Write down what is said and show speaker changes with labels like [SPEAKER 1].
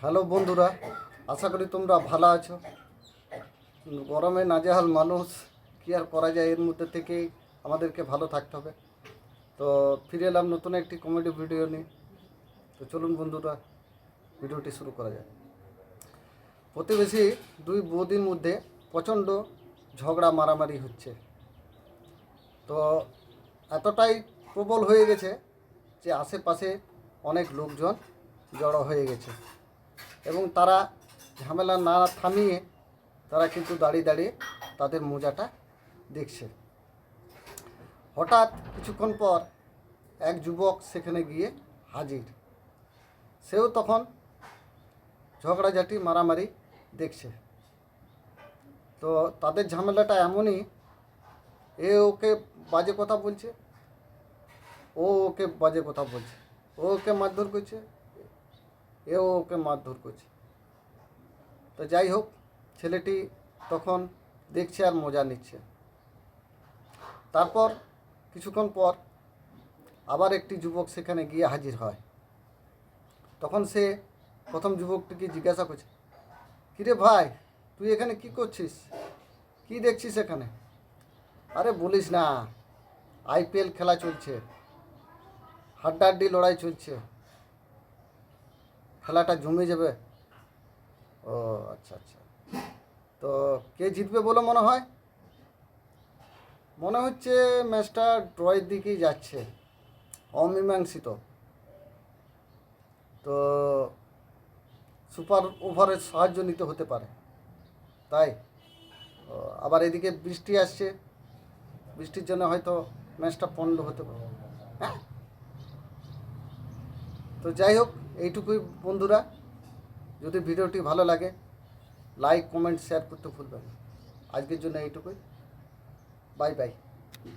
[SPEAKER 1] Hello বন্ধুরা, আশা করি তোমরা ভালো আছো। গরমে নাজেহাল মানুষ, কী আর করা যায়, এর মধ্যে থেকেই আমাদেরকে ভালো থাকতে হবে। তো ফিরে এলাম নতুন একটি কমেডি ভিডিও নিয়ে। তো চলুন বন্ধুরা, ভিডিওটি শুরু করা যায়। প্রতিবেশী দুই বৌদির মধ্যে প্রচণ্ড ঝগড়া মারামারি হচ্ছে। তো এতটাই প্রবল হয়ে গেছে যে আশেপাশে অনেক লোকজন জড়ো হয়ে গেছে এবং তারা ঝামেলা না থামিয়ে তারা কিন্তু দাঁড়িয়ে দাঁড়িয়ে তাদের মজাটা দেখছে। হঠাৎ কিছুক্ষণ পর এক যুবক সেখানে গিয়ে হাজির। সেও তখন ঝগড়াঝাটি মারামারি দেখছে। তো তাদের ঝামেলাটা এমনই, এ ওকে বাজে কথা বলছে, ও ওকে বাজে কথা বলছে, ও ওকে মারধর করছে, এও ওকে মারধর করছে। তো যাই হোক, ছেলেটি তখন দেখছে আর মজা নিচ্ছে। তারপর কিছুক্ষণ পর আবার একটি যুবক সেখানে গিয়ে হাজির হয়। তখন সে প্রথম যুবকটিকে জিজ্ঞাসা করছে, কিরে ভাই, তুই এখানে কি করছিস, কি দেখছিস এখানে? আরে বলিস না, আইপিএল খেলা চলছে, হাড্ডাহাড্ডি লড়াই চলছে, খেলাটা জমে যাবে। ও আচ্ছা আচ্ছা, তো কে জিতবে বলে মনে হয়? মনে হচ্ছে ম্যাচটা ড্রয়ের দিকেই যাচ্ছে, অমীমাংসিত। তো সুপার ওভারের সাহায্য নিতে হতে পারে, তাই আবার এদিকে বৃষ্টি আসছে, বৃষ্টির জন্য হয়তো ম্যাচটা পণ্ড হতে পারে। হ্যাঁ, তো যাই হোক, এইটুকুই বন্ধুরা। যদি ভিডিওটি ভালো লাগে, লাইক কমেন্ট শেয়ার করতে ভুলবেন না। আজকের জন্য এইটুকুই। Bye bye.